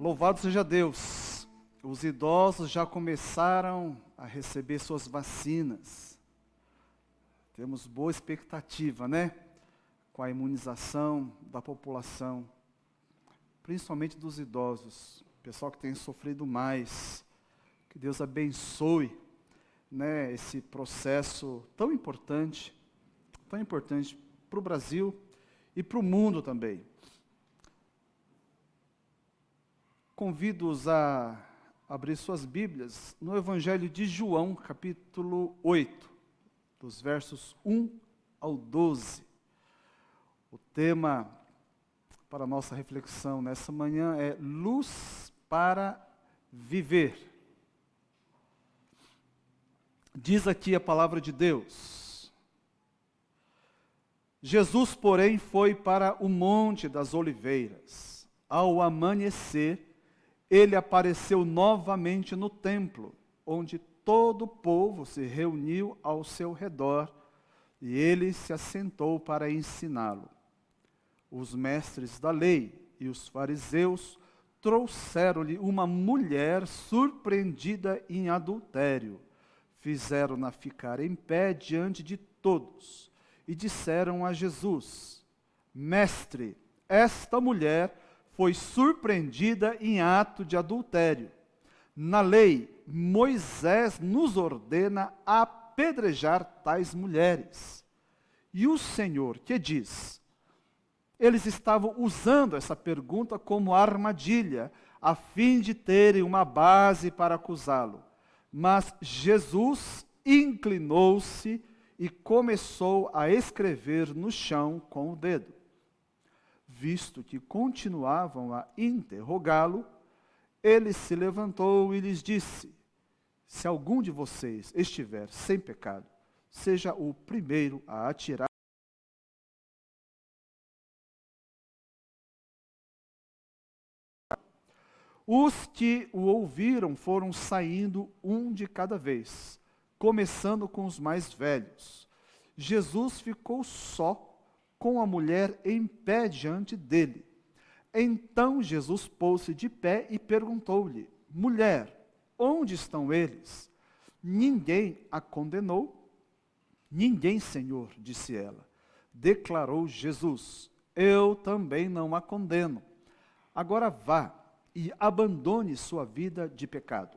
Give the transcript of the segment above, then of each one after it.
Louvado seja Deus, os idosos já começaram a receber suas vacinas. Temos boa expectativa, né? Com a imunização da população, principalmente dos idosos, pessoal que tem sofrido mais. Que Deus abençoe, né, esse processo tão importante para o Brasil e para o mundo também. Convido-os a abrir suas Bíblias no Evangelho de João, capítulo 8, dos versos 1 ao 12. O tema para a nossa reflexão nessa manhã é luz para viver. Diz aqui a palavra de Deus. Jesus, porém, foi para o Monte das Oliveiras. Ao amanhecer, ele apareceu novamente no templo, onde todo o povo se reuniu ao seu redor, e ele se assentou para ensiná-lo. Os mestres da lei e os fariseus trouxeram-lhe uma mulher surpreendida em adultério. Fizeram-na ficar em pé diante de todos, e disseram a Jesus: Mestre, esta mulher foi surpreendida em ato de adultério. Na lei, Moisés nos ordena apedrejar tais mulheres. E o Senhor, que diz? Eles estavam usando essa pergunta como armadilha, a fim de terem uma base para acusá-lo. Mas Jesus inclinou-se e começou a escrever no chão com o dedo. Visto que continuavam a interrogá-lo, ele se levantou e lhes disse: Se algum de vocês estiver sem pecado, seja o primeiro a atirar. Os que o ouviram foram saindo um de cada vez, começando com os mais velhos. Jesus ficou só, com a mulher em pé diante dele. Então Jesus pôs-se de pé e perguntou-lhe: Mulher, onde estão eles? Ninguém a condenou? Ninguém, Senhor, disse ela. Declarou Jesus: Eu também não a condeno. Agora vá e abandone sua vida de pecado.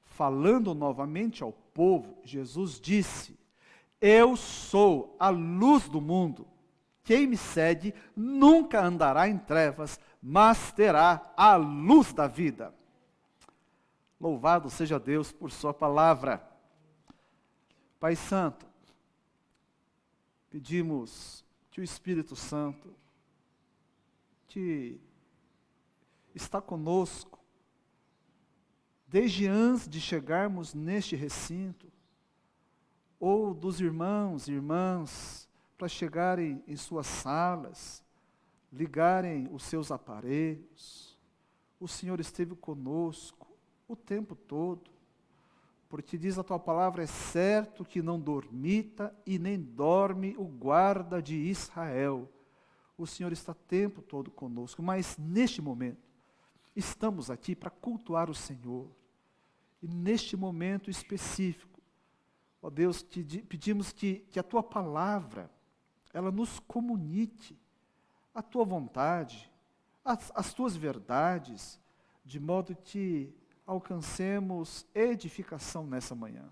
Falando novamente ao povo, Jesus disse: Eu sou a luz do mundo. Quem me segue nunca andará em trevas, mas terá a luz da vida. Louvado seja Deus por sua palavra. Pai Santo, pedimos que o Espírito Santo que está conosco, desde antes de chegarmos neste recinto, ou dos irmãos e irmãs, para chegarem em suas salas, ligarem os seus aparelhos. O Senhor esteve conosco o tempo todo, porque diz a tua palavra, é certo que não dormita e nem dorme o guarda de Israel. O Senhor está o tempo todo conosco, mas neste momento, estamos aqui para cultuar o Senhor. E neste momento específico, ó Deus, pedimos que a Tua palavra, ela nos comunique a Tua vontade, as Tuas verdades, de modo que alcancemos edificação nessa manhã.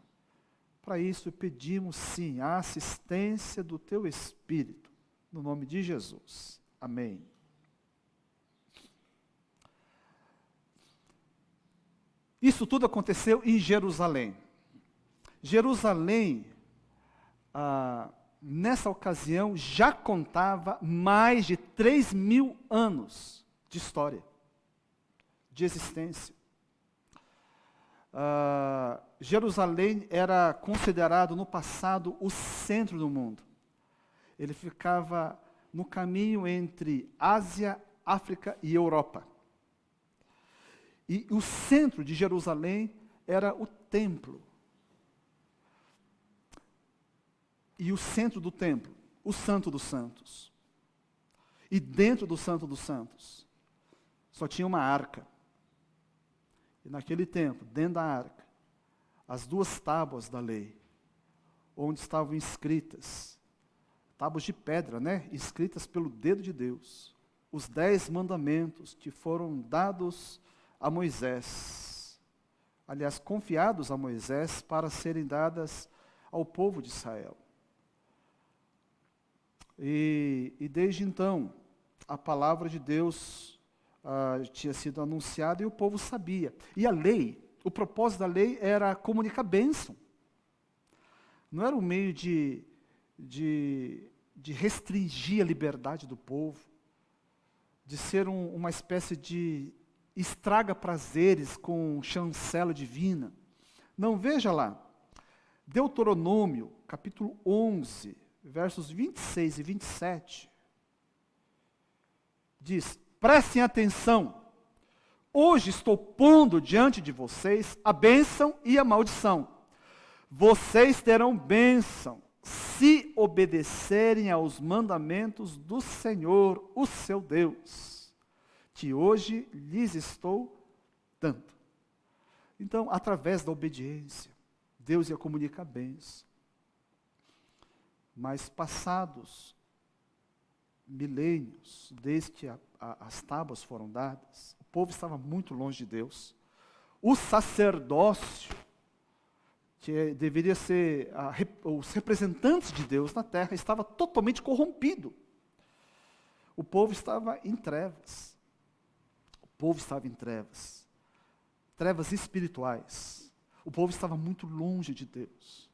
Para isso pedimos sim a assistência do Teu Espírito, no nome de Jesus. Amém. Isso tudo aconteceu em Jerusalém. Jerusalém, nessa ocasião, já contava mais de 3.000 anos de história, de existência. Jerusalém era considerado no passado o centro do mundo. Ele ficava no caminho entre Ásia, África e Europa. E o centro de Jerusalém era o templo. E o centro do templo, o Santo dos Santos. E dentro do Santo dos Santos, só tinha uma arca. E naquele tempo, dentro da arca, as 2 tábuas da lei, onde estavam escritas, tábuas de pedra, né? Escritas pelo dedo de Deus, os 10 mandamentos que foram dados a Moisés, aliás, confiados a Moisés para serem dadas ao povo de Israel. E desde então, a palavra de Deus tinha sido anunciada e o povo sabia. E a lei, o propósito da lei era comunicar bênção. Não era um meio de restringir a liberdade do povo, de ser uma espécie de estraga-prazeres com chancela divina. Não, veja lá, Deuteronômio, capítulo 11, versos 26 e 27, diz: prestem atenção, hoje estou pondo diante de vocês a bênção e a maldição. Vocês terão bênção se obedecerem aos mandamentos do Senhor, o seu Deus, que hoje lhes estou dando. Então, através da obediência, Deus ia comunicar bênção. Mas passados milênios, desde que as tábuas foram dadas, o povo estava muito longe de Deus. O sacerdócio, que deveria ser os representantes de Deus na terra, estava totalmente corrompido. O povo estava em trevas. O povo estava em trevas. Trevas espirituais. O povo estava muito longe de Deus.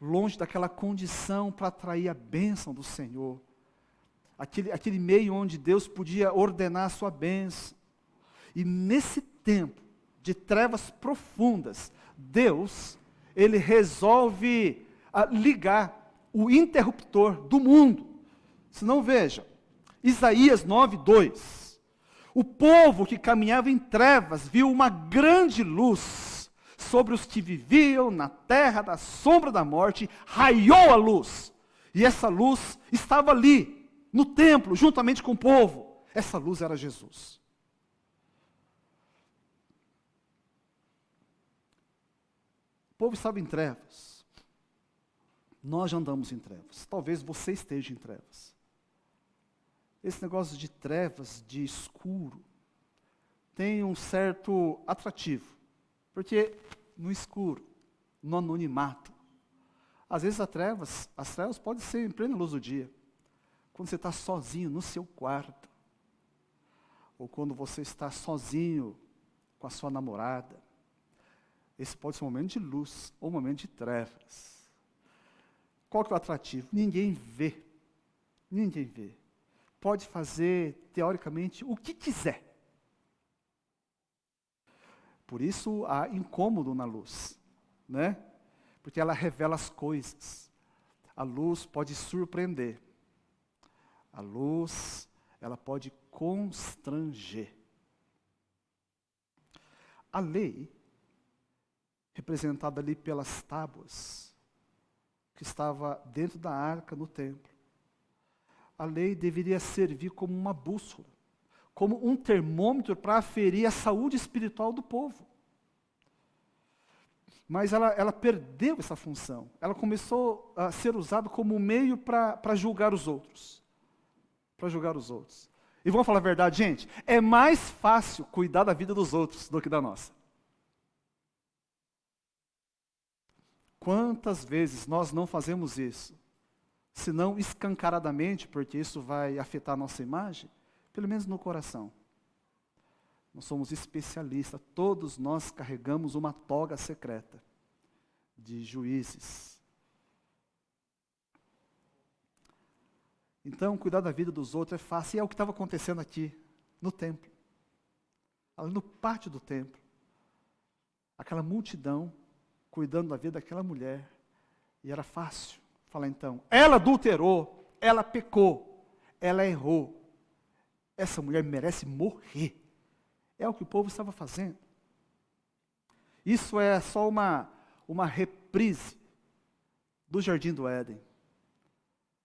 Longe daquela condição para atrair a bênção do Senhor. Aquele meio onde Deus podia ordenar a sua bênção. E nesse tempo de trevas profundas, Deus, Ele resolve ligar o interruptor do mundo. Senão, veja, Isaías 9:2. O povo que caminhava em trevas viu uma grande luz. Sobre os que viviam na terra da sombra da morte, raiou a luz. E essa luz estava ali, no templo, juntamente com o povo. Essa luz era Jesus. O povo estava em trevas. Nós já andamos em trevas. Talvez você esteja em trevas. Esse negócio de trevas, de escuro, tem um certo atrativo. Porque no escuro, no anonimato, às vezes as trevas podem ser em plena luz do dia. Quando você está sozinho no seu quarto, ou quando você está sozinho com a sua namorada, esse pode ser um momento de luz ou um momento de trevas. Qual que é o atrativo? Ninguém vê. Ninguém vê. Pode fazer, teoricamente, o que quiser. Por isso há incômodo na luz, né? Porque ela revela as coisas. A luz pode surpreender. A luz, ela pode constranger. A lei, representada ali pelas tábuas, que estava dentro da arca no templo, a lei deveria servir como uma bússola, como um termômetro para aferir a saúde espiritual do povo. Mas ela perdeu essa função. Ela começou a ser usada como um meio para julgar os outros. Para julgar os outros. E vamos falar a verdade, gente? É mais fácil cuidar da vida dos outros do que da nossa. Quantas vezes nós não fazemos isso? Se não escancaradamente, porque isso vai afetar a nossa imagem, pelo menos no coração. Nós somos especialistas, todos nós carregamos uma toga secreta de juízes. Então, cuidar da vida dos outros é fácil, e é o que estava acontecendo aqui, no templo. Ali no pátio do templo. Aquela multidão, cuidando da vida daquela mulher, e era fácil falar então, ela adulterou, ela pecou, ela errou. Essa mulher merece morrer. É o que o povo estava fazendo. Isso é só uma reprise do Jardim do Éden.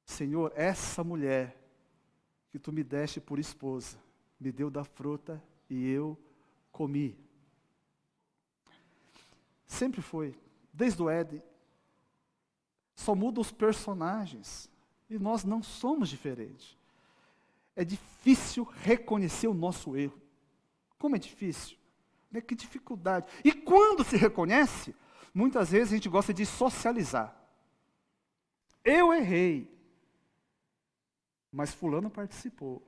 Senhor, essa mulher que tu me deste por esposa, me deu da fruta e eu comi. Sempre foi, desde o Éden. Só muda os personagens. E nós não somos diferentes. É difícil reconhecer o nosso erro. Como é difícil? Né? Que dificuldade. E quando se reconhece, muitas vezes a gente gosta de socializar. Eu errei, mas fulano participou.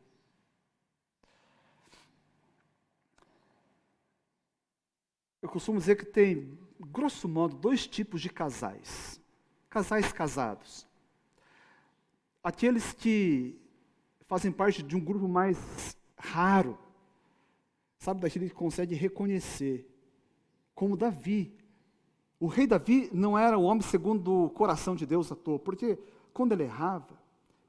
Eu costumo dizer que tem, grosso modo, 2 tipos de casais. Casais casados. Aqueles que fazem parte de um grupo mais raro. Sabe, daquele que consegue reconhecer. Como Davi. O rei Davi não era o homem segundo o coração de Deus à toa, porque quando ele errava,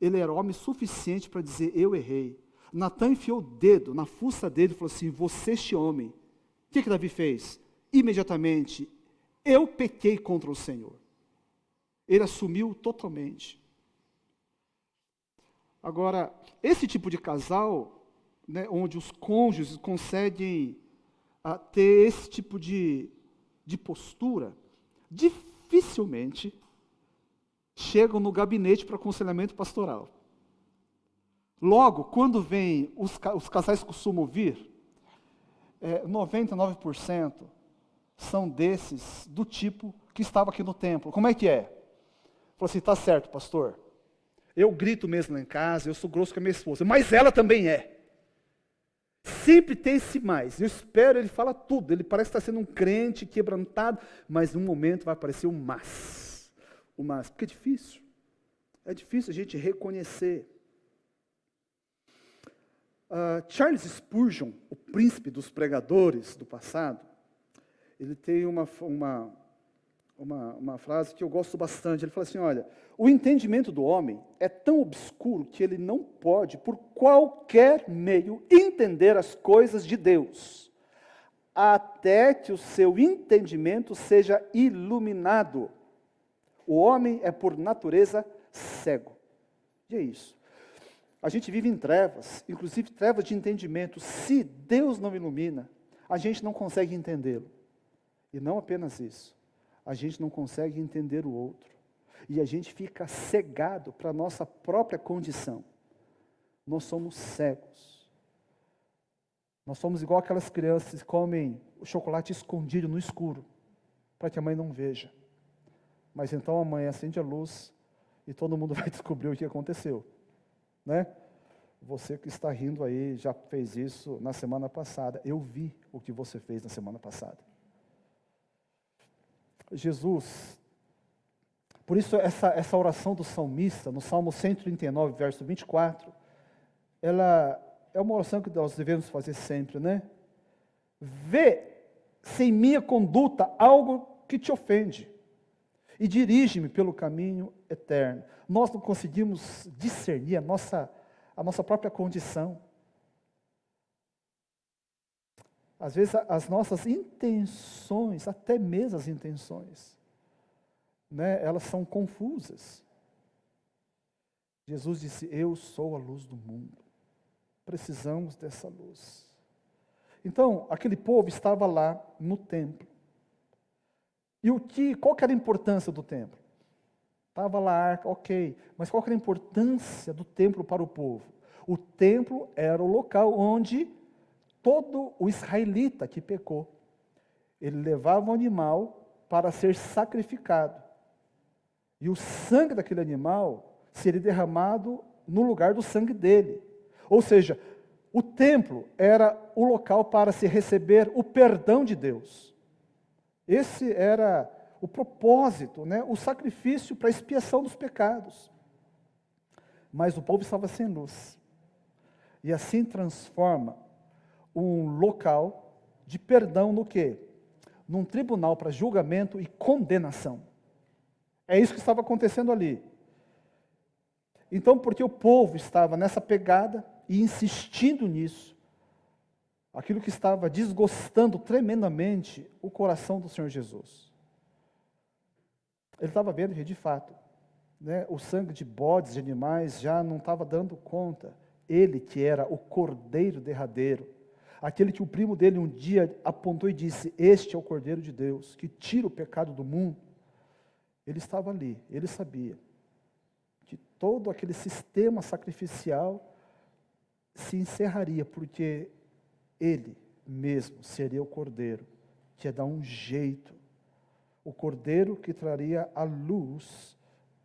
ele era homem suficiente para dizer, eu errei. Natan enfiou o dedo na fuça dele e falou assim, você este homem. O que Davi fez? Imediatamente, eu pequei contra o Senhor. Ele assumiu totalmente. Agora, esse tipo de casal, né, onde os cônjuges conseguem ter esse tipo de postura, dificilmente chegam no gabinete para aconselhamento pastoral. Logo, quando vem, os casais costumam vir, 99% são desses do tipo que estava aqui no templo. Como é que é? Falou assim, está certo, pastor. Eu grito mesmo lá em casa, eu sou grosso com a minha esposa, mas ela também é. Sempre tem esse mais. Eu espero, ele fala tudo. Ele parece estar sendo um crente quebrantado, mas num momento vai aparecer um mas. O mas, porque é difícil. É difícil a gente reconhecer. Charles Spurgeon, o príncipe dos pregadores do passado, ele tem uma frase que eu gosto bastante. Ele fala assim, olha, o entendimento do homem é tão obscuro que ele não pode, por qualquer meio, entender as coisas de Deus, até que o seu entendimento seja iluminado. O homem é, por natureza, cego. E é isso. A gente vive em trevas, inclusive trevas de entendimento. Se Deus não ilumina, a gente não consegue entendê-lo. E não apenas isso. A gente não consegue entender o outro. E a gente fica cegado para a nossa própria condição. Nós somos cegos. Nós somos igual aquelas crianças que comem o chocolate escondido no escuro, para que a mãe não veja. Mas então a mãe acende a luz e todo mundo vai descobrir o que aconteceu. Né? Você que está rindo aí, já fez isso na semana passada. Eu vi o que você fez na semana passada. Jesus, por isso essa oração do salmista, no Salmo 139, verso 24, ela é uma oração que nós devemos fazer sempre, né? Vê se em minha conduta algo que te ofende, e dirige-me pelo caminho eterno. Nós não conseguimos discernir a nossa própria condição. Às vezes as nossas intenções, até mesmo as intenções, né, elas são confusas. Jesus disse, eu sou a luz do mundo. Precisamos dessa luz. Então, aquele povo estava lá no templo. E qual que era a importância do templo? Estava lá a arca, ok, mas qual que era a importância do templo para o povo? O templo era o local onde todo o israelita que pecou, ele levava um animal para ser sacrificado. E o sangue daquele animal seria derramado no lugar do sangue dele. Ou seja, o templo era o local para se receber o perdão de Deus. Esse era o propósito, né? O sacrifício para a expiação dos pecados. Mas o povo estava sem luz. E assim transforma um local de perdão no quê? Num tribunal para julgamento e condenação. É isso que estava acontecendo ali. Então, porque o povo estava nessa pegada e insistindo nisso, aquilo que estava desgostando tremendamente o coração do Senhor Jesus. Ele estava vendo que, de fato, né, o sangue de bodes, de animais, já não estava dando conta Ele que era o Cordeiro derradeiro, aquele que o primo dele um dia apontou e disse: este é o Cordeiro de Deus, que tira o pecado do mundo. Ele estava ali, ele sabia que todo aquele sistema sacrificial se encerraria, porque ele mesmo seria o Cordeiro, que ia dar um jeito, o Cordeiro que traria a luz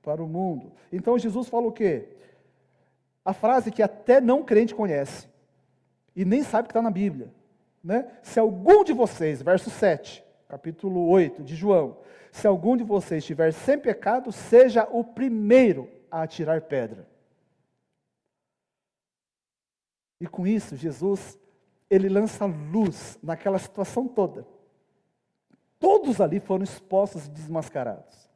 para o mundo. Então Jesus fala o quê? A frase que até não crente conhece, e nem sabe que está na Bíblia, né? Se algum de vocês, verso 7, capítulo 8 de João, se algum de vocês estiver sem pecado, seja o primeiro a atirar pedra. E com isso, Jesus, ele lança luz naquela situação toda. Todos ali foram expostos e desmascarados.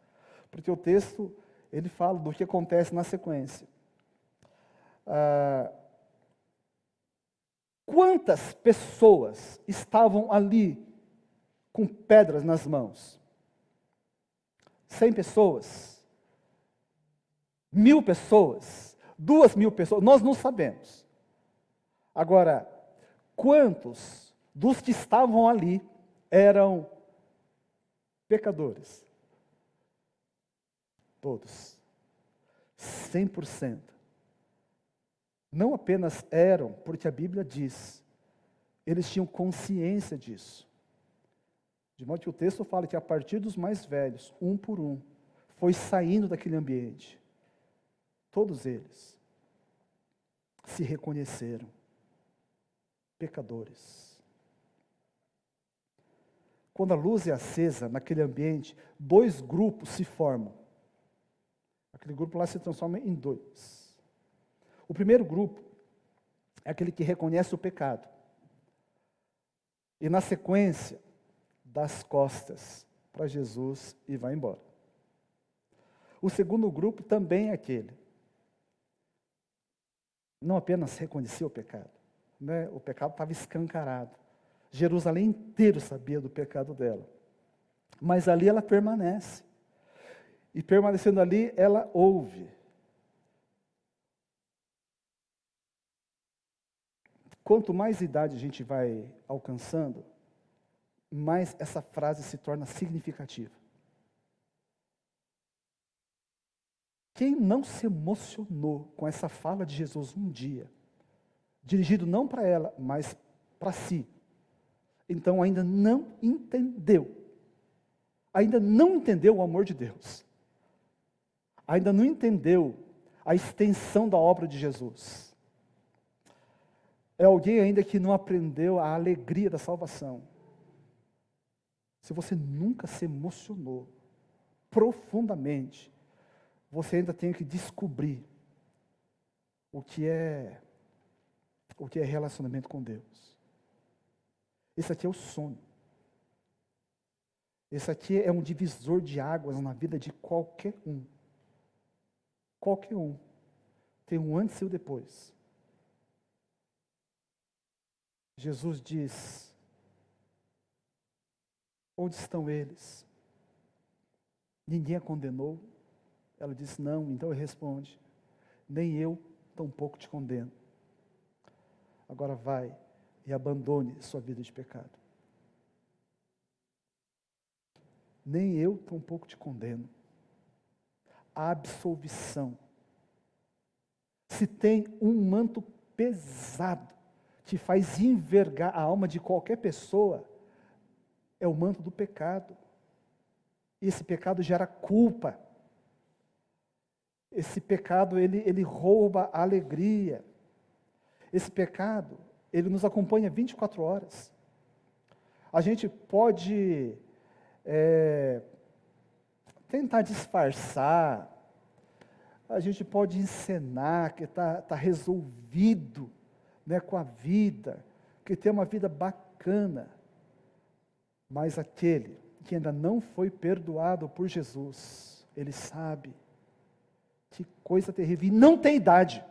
Porque o texto, ele fala do que acontece na sequência. Quantas pessoas estavam ali com pedras nas mãos? 100 pessoas? 1000 pessoas? 2000 pessoas? Nós não sabemos. Agora, quantos dos que estavam ali eram pecadores? Todos. 100%. Não apenas eram, porque a Bíblia diz, eles tinham consciência disso. De modo que o texto fala que a partir dos mais velhos, um por um, foi saindo daquele ambiente. Todos eles se reconheceram pecadores. Quando a luz é acesa naquele ambiente, 2 grupos se formam. Aquele grupo lá se transforma em 2. O primeiro grupo é aquele que reconhece o pecado. E na sequência, dá as costas para Jesus e vai embora. O segundo grupo também é aquele. Não apenas reconhecia o pecado, né? O pecado estava escancarado. Jerusalém inteiro sabia do pecado dela. Mas ali ela permanece. E permanecendo ali, ela ouve. Quanto mais idade a gente vai alcançando, mais essa frase se torna significativa. Quem não se emocionou com essa fala de Jesus um dia, dirigido não para ela, mas para si, então ainda não entendeu o amor de Deus, ainda não entendeu a extensão da obra de Jesus. É alguém ainda que não aprendeu a alegria da salvação. Se você nunca se emocionou profundamente, você ainda tem que descobrir o que é relacionamento com Deus. Esse aqui é o sonho. Esse aqui é um divisor de águas na vida de qualquer um. Qualquer um. Tem um antes e um depois. Jesus diz: onde estão eles? Ninguém a condenou? Ela disse: não. Então ele responde: nem eu tampouco te condeno. Agora vai e abandone sua vida de pecado. Nem eu tampouco te condeno. A absolvição. Se tem um manto pesado que faz envergar a alma de qualquer pessoa, é o manto do pecado. E esse pecado gera culpa. Esse pecado, ele rouba a alegria. Esse pecado, ele nos acompanha 24 horas. A gente pode tentar disfarçar, a gente pode encenar que está resolvido, né, com a vida, que tem uma vida bacana, mas aquele que ainda não foi perdoado por Jesus, ele sabe que coisa terrível, e não tem idade.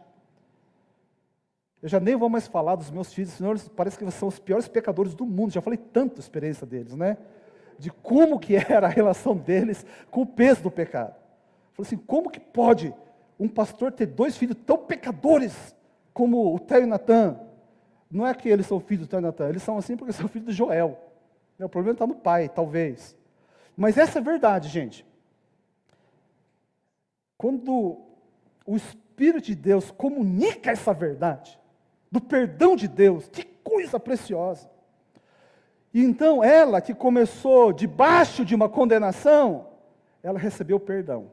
Eu já nem vou mais falar dos meus filhos, senão eles parece que são os piores pecadores do mundo, já falei tanto a experiência deles, né, de como que era a relação deles com o peso do pecado. Falei assim, como que pode um pastor ter 2 filhos tão pecadores? como o Theo e Natan. Não é que eles são filhos do Theo e Natan, eles são assim porque são filhos de Joel. O problema está no pai, talvez. Mas essa é a verdade, gente. Quando o Espírito de Deus comunica essa verdade, do perdão de Deus, que coisa preciosa. E então ela que começou debaixo de uma condenação, ela recebeu perdão.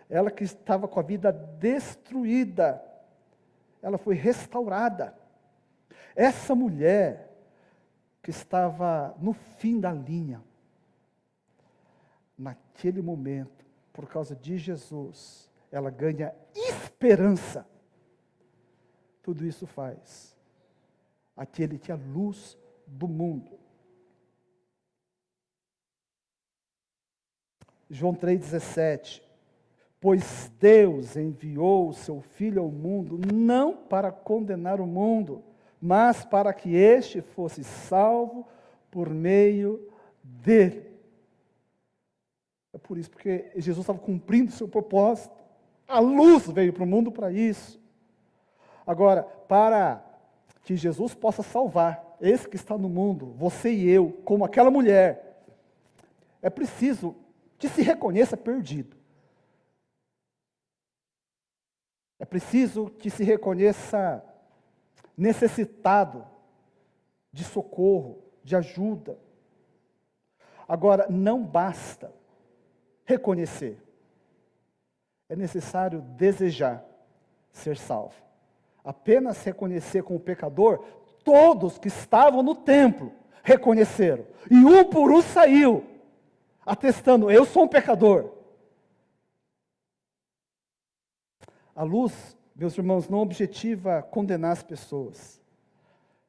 Ela que estava com a vida destruída, ela foi restaurada. Essa mulher que estava no fim da linha, naquele momento, por causa de Jesus, ela ganha esperança. Tudo isso faz aquele que é a luz do mundo. João 3,17. Pois Deus enviou o seu Filho ao mundo, não para condenar o mundo, mas para que este fosse salvo por meio dele. É por isso, porque Jesus estava cumprindo o seu propósito. A luz veio para o mundo para isso. Agora, para que Jesus possa salvar esse que está no mundo, você e eu, como aquela mulher, é preciso que se reconheça perdido. É preciso que se reconheça necessitado de socorro, de ajuda. Agora, não basta reconhecer. É necessário desejar ser salvo. Apenas reconhecer como pecador, todos que estavam no templo reconheceram. E um por um saiu, atestando, eu sou um pecador. A luz, meus irmãos, não objetiva condenar as pessoas.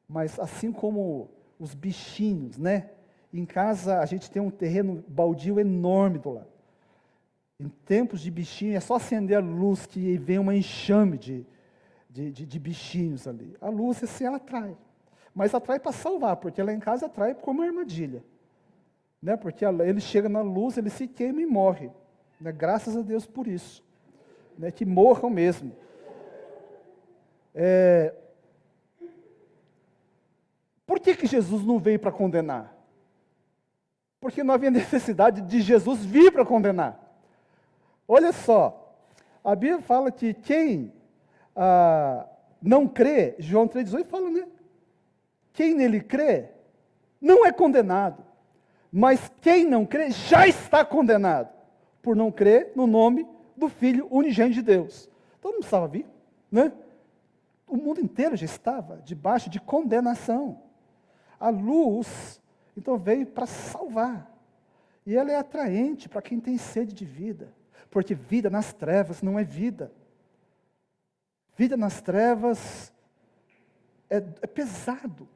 Mas assim como os bichinhos, né? Em casa a gente tem um terreno baldio enorme do lado. Em tempos de bichinho, é só acender a luz que vem uma enxame de bichinhos ali. A luz, assim, ela atrai. Mas atrai para salvar, porque lá em casa atrai como uma armadilha. Né? Porque ele chega na luz, ele se queima e morre. Né? Graças a Deus por isso. Né? Que morram mesmo. Por que Jesus não veio para condenar? Porque não havia necessidade de Jesus vir para condenar. Olha só, a Bíblia fala que quem não crê, João 3,18 fala, né? Quem nele crê, não é condenado. Mas quem não crê, já está condenado. Por não crer no nome do Filho unigênito de Deus. Todo mundo precisava vir, né? O mundo inteiro já estava debaixo de condenação. A luz, então, veio para salvar. E ela é atraente para quem tem sede de vida. Porque vida nas trevas não é vida. Vida nas trevas é pesado.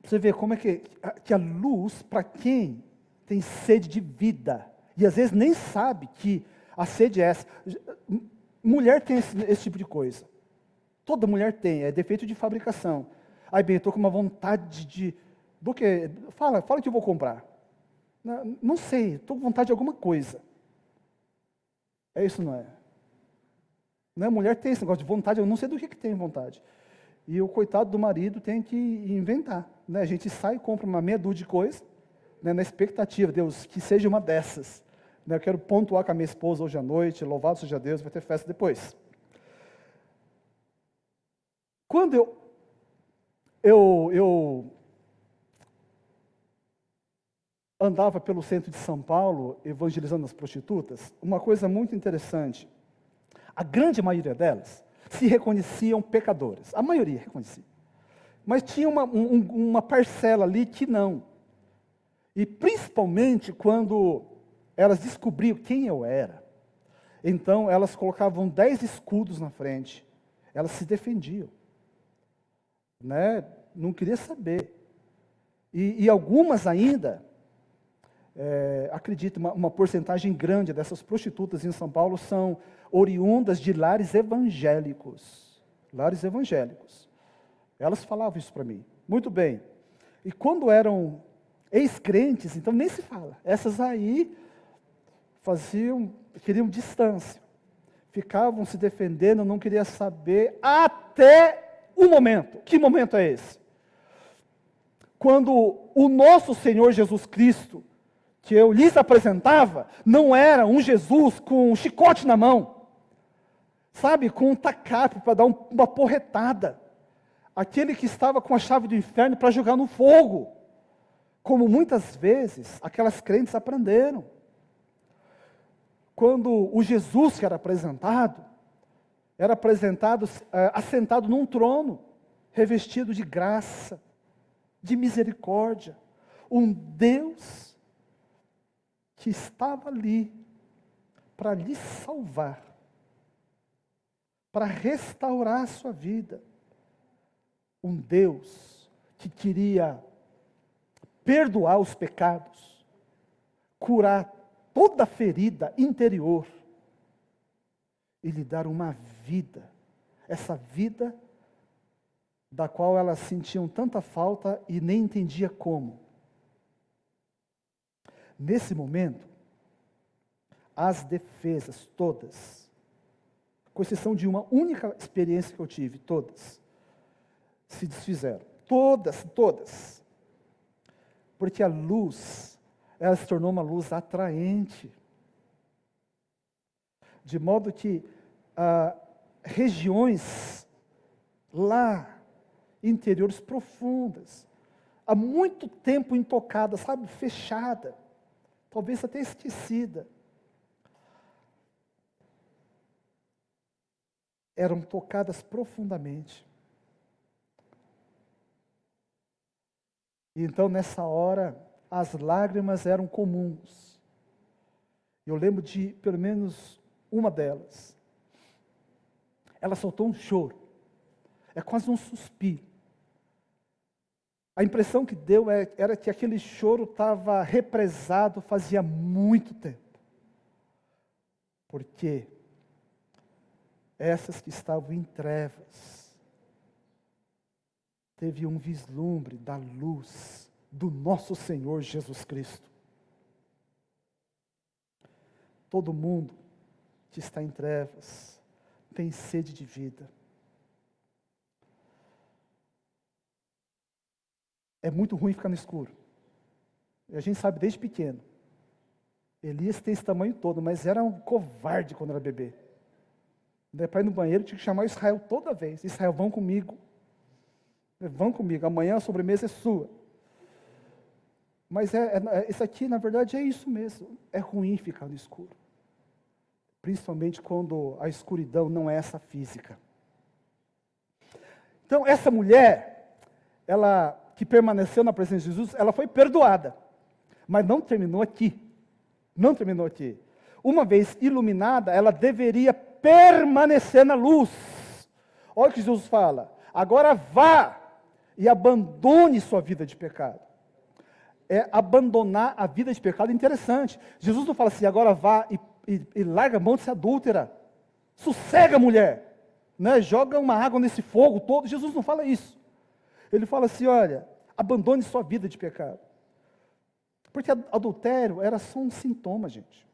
Você vê como é que a luz, para quem tem sede de vida, e às vezes nem sabe que a sede é essa. Mulher tem esse tipo de coisa. Toda mulher tem, é defeito de fabricação. Aí bem, eu estou com uma vontade do que? Fala que eu vou comprar. Não sei, estou com vontade de alguma coisa. É isso, não é? Não é? Mulher tem esse negócio de vontade, eu não sei do que tem vontade. E o coitado do marido tem que inventar. Né? A gente sai e compra uma meia dúzia de coisa, né, na expectativa, Deus, que seja uma dessas. Né? Eu quero pontuar com a minha esposa hoje à noite, louvado seja Deus, vai ter festa depois. Quando eu andava pelo centro de São Paulo, evangelizando as prostitutas, uma coisa muito interessante, a grande maioria delas se reconheciam pecadoras, a maioria reconhecia, mas tinha uma parcela ali que não, e principalmente quando elas descobriam quem eu era, então elas colocavam 10 escudos na frente, elas se defendiam, né? Não queria saber, e algumas ainda, acredito, uma porcentagem grande dessas prostitutas em São Paulo são oriundas de lares evangélicos. Lares evangélicos. Elas falavam isso para mim. Muito bem. E quando eram ex-crentes, então nem se fala. Essas aí queriam distância. ficavam se defendendo, não queria saber, até o momento. Que momento é esse? Quando o nosso Senhor Jesus Cristo, que eu lhes apresentava, não era um Jesus com um chicote na mão, sabe, com um tacape para dar uma porretada. Aquele que estava com a chave do inferno para jogar no fogo. Como muitas vezes aquelas crentes aprenderam. Quando o Jesus que era apresentado assentado num trono, revestido de graça, de misericórdia. Um Deus que estava ali para lhe salvar, para restaurar a sua vida. Um Deus que queria perdoar os pecados, curar toda a ferida interior e lhe dar uma vida, essa vida da qual elas sentiam tanta falta e nem entendia como. Nesse momento, as defesas todas, com exceção de uma única experiência que eu tive, todas, se desfizeram. Todas. Porque a luz, ela se tornou uma luz atraente. De modo que regiões lá, interiores profundas, há muito tempo intocada, sabe, fechada, talvez até esquecida, eram tocadas profundamente. E então, nessa hora, as lágrimas eram comuns. Eu lembro de, pelo menos, uma delas. Ela soltou um choro. É quase um suspiro. A impressão que deu era que aquele choro estava represado fazia muito tempo. Porque essas que estavam em trevas, teve um vislumbre da luz do nosso Senhor Jesus Cristo. Todo mundo que está em trevas tem sede de vida. É muito ruim ficar no escuro. E a gente sabe desde pequeno. Elias tem esse tamanho todo, mas era um covarde quando era bebê. Para ir no banheiro, tinha que chamar Israel toda vez. Israel, vão comigo. Vão comigo, amanhã a sobremesa é sua. Mas isso aqui, na verdade, é isso mesmo. É ruim ficar no escuro. Principalmente quando a escuridão não é essa física. Então, essa mulher, ela que permaneceu na presença de Jesus, ela foi perdoada. Mas não terminou aqui. Não terminou aqui. Uma vez iluminada, ela deveria permanecer na luz. Olha o que Jesus fala. Agora vá e abandone sua vida de pecado. Abandonar a vida de pecado é interessante. Jesus não fala assim, agora vá e larga a mão de ser adúltera. Sossega, mulher. Né? Joga uma água nesse fogo todo. Jesus não fala isso. Ele fala assim, olha, abandone sua vida de pecado. Porque adultério era só um sintoma, gente.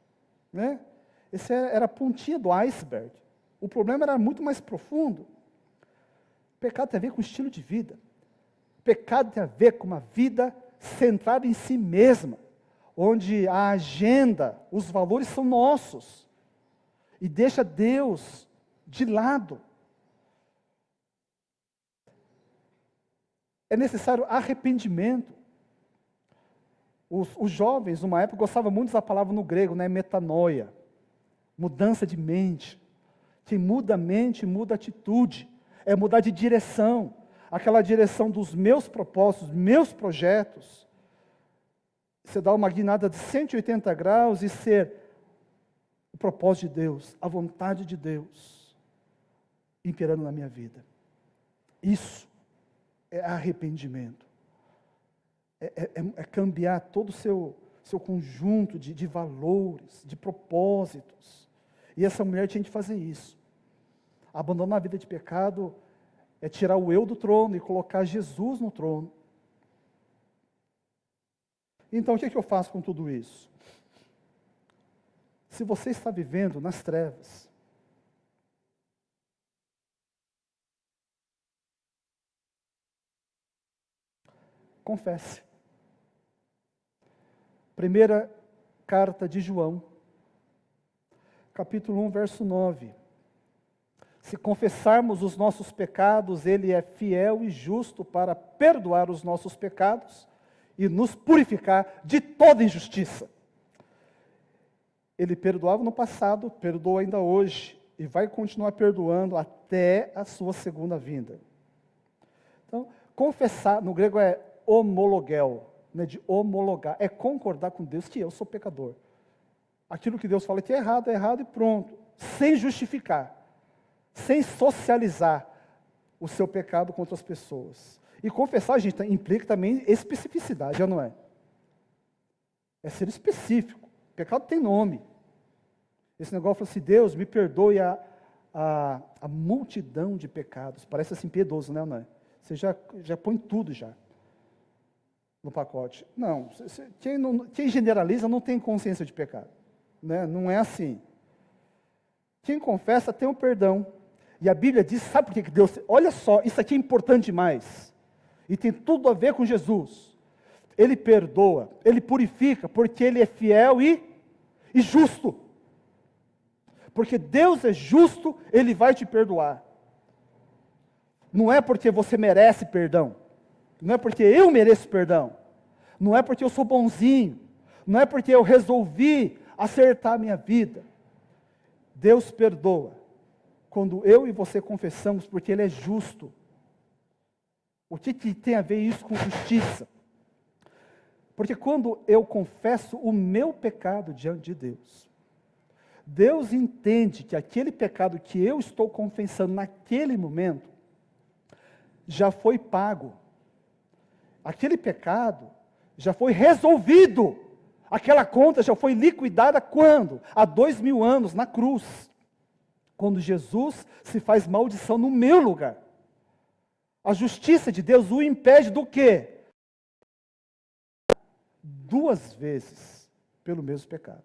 Né? Esse era a pontinha do iceberg. O problema era muito mais profundo. Pecado tem a ver com estilo de vida. Pecado tem a ver com uma vida centrada em si mesma, onde a agenda, os valores são nossos, e deixa Deus de lado. É necessário arrependimento. Os jovens, numa época, gostavam muito dessa palavra no grego, né? Metanoia, mudança de mente. Quem muda a mente, muda a atitude, é mudar de direção. Aquela direção dos meus propósitos, meus projetos. Você dá uma guinada de 180 graus e ser o propósito de Deus, a vontade de Deus, imperando na minha vida. Isso é arrependimento. É cambiar todo o seu conjunto de valores, de propósitos. E essa mulher tinha que fazer isso. Abandonar a vida de pecado é tirar o eu do trono e colocar Jesus no trono. Então, o que é que eu faço com tudo isso? Se você está vivendo nas trevas, Confesse. Primeira carta de João, capítulo 1, verso 9. Se confessarmos os nossos pecados, Ele é fiel e justo para perdoar os nossos pecados e nos purificar de toda injustiça. Ele perdoava no passado, perdoa ainda hoje e vai continuar perdoando até a sua segunda vinda. Então, confessar, no grego é homologel, né, de homologar, é concordar com Deus que eu sou pecador. Aquilo que Deus fala que é errado e pronto, sem justificar, sem socializar o seu pecado com outras pessoas. E confessar, gente, implica também especificidade, já não é? É ser específico. O pecado tem nome. Esse negócio fala assim, Deus, me perdoe a multidão de pecados. Parece assim piedoso, né, não é? Você já põe tudo já no pacote. Não, quem generaliza não tem consciência de pecado. Né? Não é assim. Quem confessa tem o perdão. E a Bíblia diz, sabe por que Deus... Olha só, isso aqui é importante demais. E tem tudo a ver com Jesus. Ele perdoa, Ele purifica, porque Ele é fiel e justo. Porque Deus é justo, Ele vai te perdoar. Não é porque você merece perdão. Não é porque eu mereço perdão. Não é porque eu sou bonzinho. Não é porque eu resolvi acertar a minha vida. Deus perdoa. Quando eu e você confessamos, porque Ele é justo. O que tem a ver isso com justiça? Porque quando eu confesso o meu pecado diante de Deus, Deus entende que aquele pecado que eu estou confessando naquele momento, já foi pago. Aquele pecado já foi resolvido. Aquela conta já foi liquidada quando? Há 2000 anos, na cruz. Quando Jesus se faz maldição no meu lugar. A justiça de Deus o impede do quê? 2 vezes pelo mesmo pecado.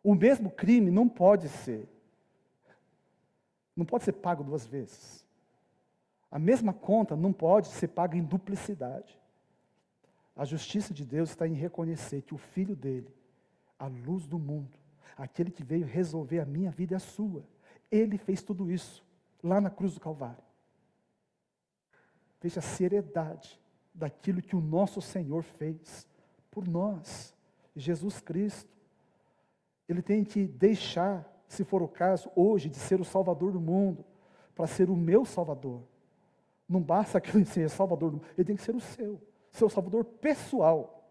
O mesmo crime não pode ser pago 2 vezes. A mesma conta não pode ser paga em duplicidade. A justiça de Deus está em reconhecer que o Filho dele, a luz do mundo, aquele que veio resolver a minha vida e a sua, ele fez tudo isso lá na cruz do Calvário. Veja a seriedade daquilo que o nosso Senhor fez por nós, Jesus Cristo. Ele tem que deixar, se for o caso, hoje, de ser o Salvador do mundo, para ser o meu Salvador. Não basta que ele seja Salvador do mundo, ele tem que ser o seu Salvador pessoal.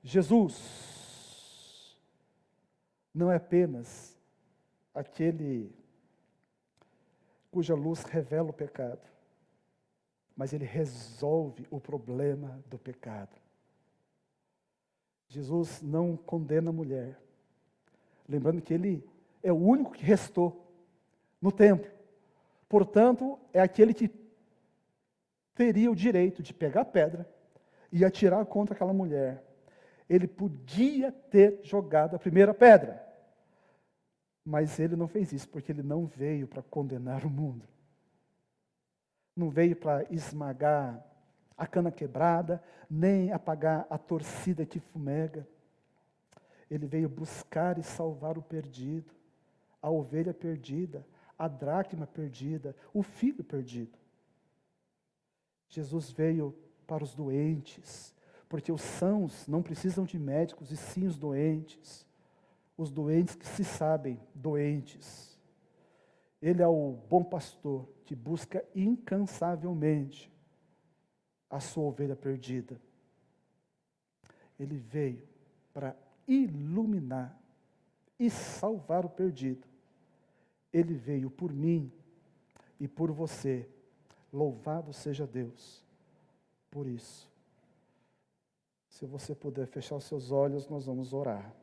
Jesus não é apenas aquele cuja luz revela o pecado, mas ele resolve o problema do pecado. Jesus não condena a mulher, lembrando que ele é o único que restou no templo. Portanto, é aquele que teria o direito de pegar a pedra e atirar contra aquela mulher. Ele podia ter jogado a primeira pedra, mas ele não fez isso, porque ele não veio para condenar o mundo. Não veio para esmagar a cana quebrada, nem apagar a torcida que fumega. Ele veio buscar e salvar o perdido, a ovelha perdida, a dracma perdida, o filho perdido. Jesus veio para os doentes, porque os sãos não precisam de médicos, e sim os doentes que se sabem doentes. Ele é o bom pastor que busca incansavelmente a sua ovelha perdida. Ele veio para iluminar e salvar o perdido. Ele veio por mim e por você. Louvado seja Deus por isso. Se você puder fechar os seus olhos, nós vamos orar.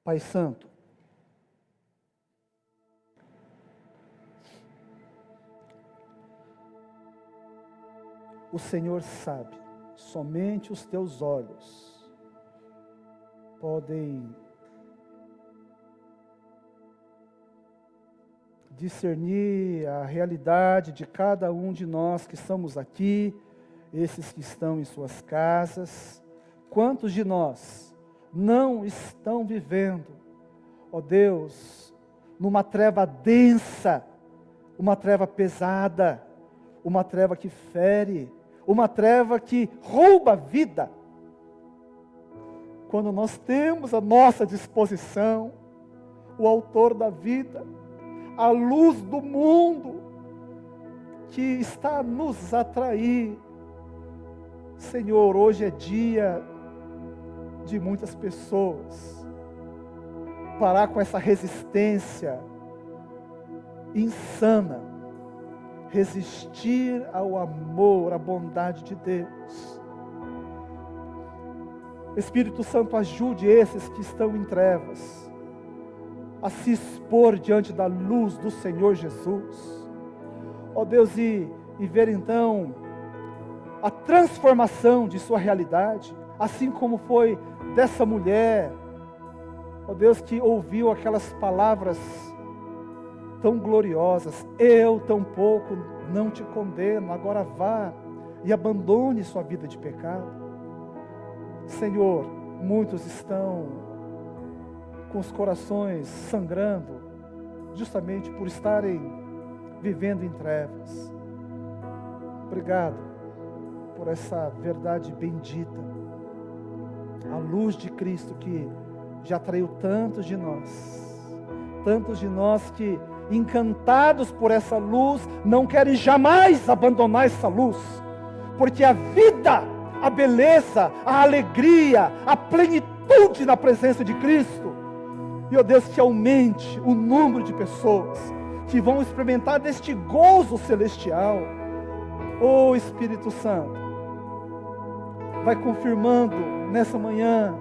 Pai Santo, o Senhor sabe, somente os teus olhos podem discernir a realidade de cada um de nós que estamos aqui, esses que estão em suas casas. Quantos de nós não estão vivendo, ó Deus, numa treva densa, uma treva pesada, uma treva que fere, uma treva que rouba a vida, quando nós temos à nossa disposição o autor da vida, a luz do mundo, que está a nos atrair. Senhor, hoje é dia de muitas pessoas parar com essa resistência insana, resistir ao amor, à bondade de Deus. Espírito Santo, ajude esses que estão em trevas a se expor diante da luz do Senhor Jesus. Ó Deus, e ver então a transformação de sua realidade, assim como foi dessa mulher, ó Deus, que ouviu aquelas palavras tão gloriosas: eu tampouco não te condeno, agora vá e abandone sua vida de pecado. Senhor, muitos estão com os corações sangrando, justamente por estarem vivendo em trevas. Obrigado por essa verdade bendita, a luz de Cristo que já atraiu tantos de nós que, encantados por essa luz, não querem jamais abandonar essa luz, porque a vida, a beleza, a alegria, a plenitude na presença de Cristo. E, ó Deus, que aumente o número de pessoas que vão experimentar deste gozo celestial. Ó Espírito Santo, vai confirmando nessa manhã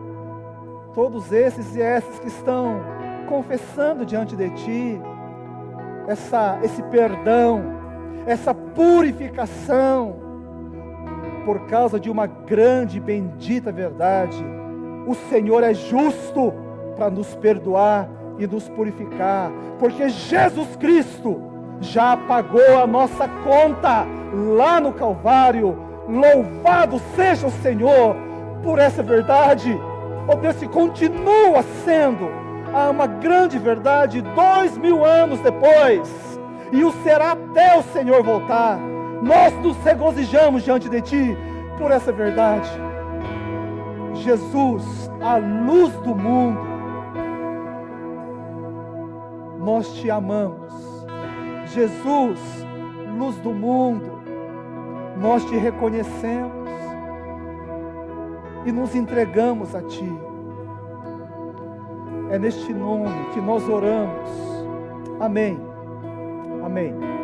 todos esses e essas que estão confessando diante de Ti esse perdão, essa purificação, por causa de uma grande e bendita verdade: o Senhor é justo para nos perdoar e nos purificar, porque Jesus Cristo já pagou a nossa conta lá no Calvário. Louvado seja o Senhor por essa verdade. Ó Deus, que continua sendo uma grande verdade 2000 anos depois, e o será até o Senhor voltar. Nós nos regozijamos diante de Ti por essa verdade. Jesus, a luz do mundo, nós Te amamos. Jesus, luz do mundo, nós Te reconhecemos e nos entregamos a Ti. É neste nome que nós oramos. Amém. Amém.